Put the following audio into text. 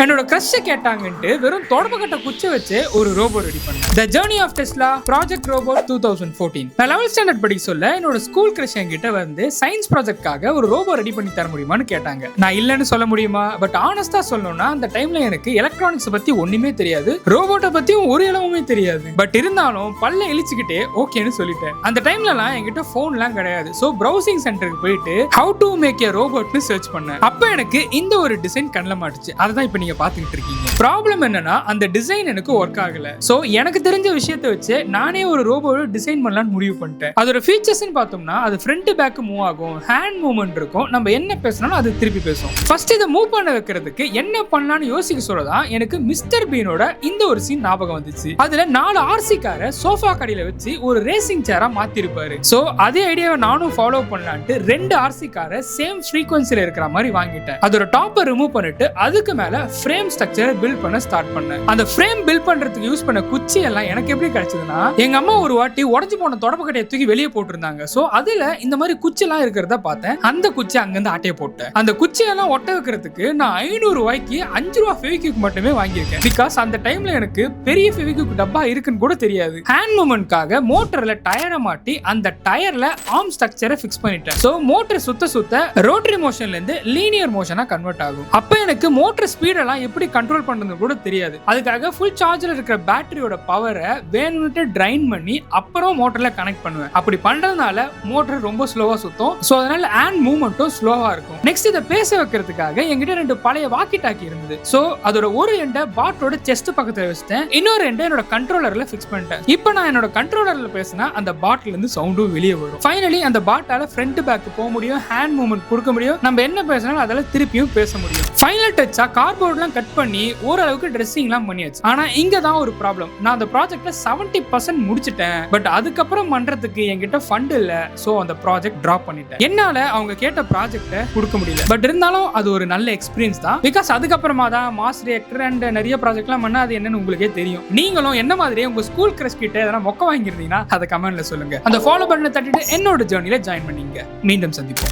என்னோட கிரஷ் கேட்டாங்கன்ட்டு வெறும் தொடப்பக்கட்ட குச்சி வச்சு ஒரு ரோபோ ரெடி பண்ணேன். The journey of Tesla project robot 2014. நான் 11th ஸ்டாண்டர்ட் படிக்க சொல்ல என்னோட ஸ்கூல் கிரஷ் என்கிட்ட வந்து சயின்ஸ் ப்ராஜெக்ட்காக ஒரு ரோபோ ரெடி பண்ணி தர முடியுமான்னு கேட்டாங்க. நான் இல்லைன்னு சொல்ல முடியுமா, பட் ஆனஸ்டா சொல்லணும்னா அந்த டைம்ல எனக்கு எலக்ட்ரானிக்ஸ் பத்தி ஒண்ணுமே தெரியாது, ரோபோட்டை பத்தியும் ஒரு இளவுமே தெரியாது. பட் இருந்தாலும் பல்ல இழிச்சுக்கிட்டே ஓகேன்னு சொல்லிட்டேன். அந்த டைம்லலாம் என்கிட்ட போன்லாம் கிடையாது. ஸோ ப்ரௌசிங் சென்டருக்கு போயிட்டு ஹவு டு மேக் ஏ ரோபோட்னு சர்ச் பண்ணேன். அப்ப எனக்கு இந்த ஒரு டிசைன் கண்ணில் மாட்டுச்சு. அதுதான் இப்ப நீங்க பாத்துக்கிட்டு இருக்கீங்க. ப்ராப்ளம் என்னன்னா அந்த டிசைன் எனக்கு ஒர்க் ஆகல. சோ எனக்கு தெரிஞ்ச விஷயத்தை வச்சு நானே ஒரு ரோபோவை டிசைன் பண்ணலாம்னு முடிவு பண்ணிட்டேன். அதோட ஃபீச்சர்ஸ்னு பார்த்தோம்னா அது ஃப்ரண்ட் பேக் மூவ் ஆகும், ஹேண்ட் மூவ்மெண்ட் இருக்கும், நம்ம என்ன பேசணும் அது திருப்பி பேசும். ஃபர்ஸ்ட் இதை மூவ் பண்ண வைக்கிறதுக்கு என்ன பண்ணலாம்னு யோசிக்க சொல்லதான் எனக்கு மிஸ்டர் பீனோட இந்த ஒரு சீன் ஞாபகம் வந்துச்சு. அதுல 4 ஆர்சி காரை சோஃபா கடையில வச்சு ஒரு ரேசிங் சேரா மாத்தி இருப்பாரு. சோ அதே ஐடியாவை நானும் ஃபாலோ பண்ணலான்ட்டு 2 ஆர்சி காரை சேம் ஃப்ரீக்வன்சில இருக்கிற மாதிரி வாங்கிட்டேன். அதோட டாப்பை ரிமூவ் பண்ணிட்டு அதுக்கு மேல ஃப்ரேம் ஸ்ட்ரக்சரை பில்ட் பண்ண ஸ்டார்ட் பண்ணேன். அந்த ஃப்ரேம் பில்ட் பண்றதுக்கு யூஸ் பண்ண குச்சி எல்லாம் எனக்கு எப்படி கிடைச்சதுன்னா, எங்க அம்மா ஒரு வாட்டி உடைஞ்சு போன தொடப்பக்கட்டையை தூக்கி வெளியே போட்டிருந்தாங்க. சோ அதுல இந்த மாதிரி குச்சி எல்லாம் இருக்கிறத பார்த்தேன். அந்த குச்சி அங்கிருந்து ஆட்டையை போட்டேன். அந்த குச்சி எல்லாம் ஒட்ட வைக்கிறதுக்கு நான் 500 ரூபாய்க்கு 5 ரூபா ஃபெவிக்விக் மட்டுமே வாங்கியிருக்கேன். பிகாஸ் அந்த டைம்ல எனக்கு பெரிய ஃபெவிக்விக் டப்பா இருக்குன்னு கூட தெரியாது. ஹேண்ட் மூவ்மெண்ட்காக மோட்டர்ல டயரை மாட்டி அந்த டயர்ல ஆர்ம் ஸ்ட்ரக்சரை ஃபிக்ஸ் பண்ணிட்டேன். சோ மோட்டர் சுத்த சுத்த ரோட்டரி மோஷன்ல இருந்து லீனியர் மோஷனா கன்வெர்ட் ஆகும். அப்ப எனக்கு மோட்டர் ஸ்பீட் எல்லாம் எப்படி கண்ட்ரோல் பண்றது கூட தெரியாது. அதுக்காக ஃபுல் சார்ஜ்ல இருக்கிற பேட்டரியோட பவரை வேணும்னு ட்ரைன் பண்ணி அப்புறம் மோட்டர்ல கனெக்ட் பண்ணுவேன். அப்படி பண்றதுனால மோட்டர் ரொம்ப ஸ்லோவா சுத்தும். சோ அதனால ஹேண்ட் மூவ்மெண்ட்டும் ஸ்லோவா இருக்கும். நெக்ஸ்ட் இதை பேச வைக்கிறதுக்காக என்கிட்ட 2 பழைய வாக்கி டாக்கி இருந்தது. சோ அதோட ஒரு எண்டை பாட்டோட செஸ்ட் பக்கத்துல வச்சுட்டேன், இன்னொரு எண்டை என்னோட கண்ட்ரோலர்ல ஃபிக்ஸ் பண்ணிட்டேன். இப்போ நான் என்னோட கண்ட்ரோலர்ல பேசினா அந்த பாட்ல இருந்து சவுண்டும் வெளியே வரும். ஃபைனலி அந்த பாட்டால ஃப்ரண்ட் பேக் போக முடியும், ஹேண்ட் மூவ்மெண்ட் கொடுக்க முடியும், நம்ம என்ன பேசினாலும் அதால திருப்பியும் பேச முடியும். ஃபைனல் டச்சா கார்போர்ட்லாம் கட் பண்ணி ஓரளவுக்கு ட்ரெஸ்ஸிங்லாம் பண்ணியாச்சு. ஆனா இங்க தான் ஒரு ப்ராப்ளம். நான் அந்த ப்ராஜெக்ட்ல 70% முடிச்சிட்டேன். பட் அதுக்கப்புறம் பண்றதுக்கு என்கிட்ட ஃபண்ட் இல்ல. சோ அந்த ப்ராஜெக்ட் டிராப் பண்ணிட்டேன். என்னால அவங்க கேட்ட ப்ராஜெக்ட்டை கொடுக்க முடியல. பட் இருந்தாலும் அது ஒரு நல்ல எக்ஸ்பீரியன்ஸ் தான். பிகாஸ் அதுக்கப்புறமா தான் மாஸ் ரியாக்டர் அண்ட் நிறைய ப்ராஜெக்ட்லாம் பண்ணா அது என்னன்னு உங்களுக்கே தெரியும். நீங்களும் என்ன மாதிரியே உங்க ஸ்கூல் கிரஷ் கிட்ட எதனா மொக்க வாங்கியிருந்தீங்கன்னா அதை கமெண்ட்ல சொல்லுங்க. அந்த ஃபாலோ பட்டனை தட்டிட்டு என்னோட ஜர்னில ஜாயின் பண்ணீங்க. மீண்டும் சந்திப்போம்.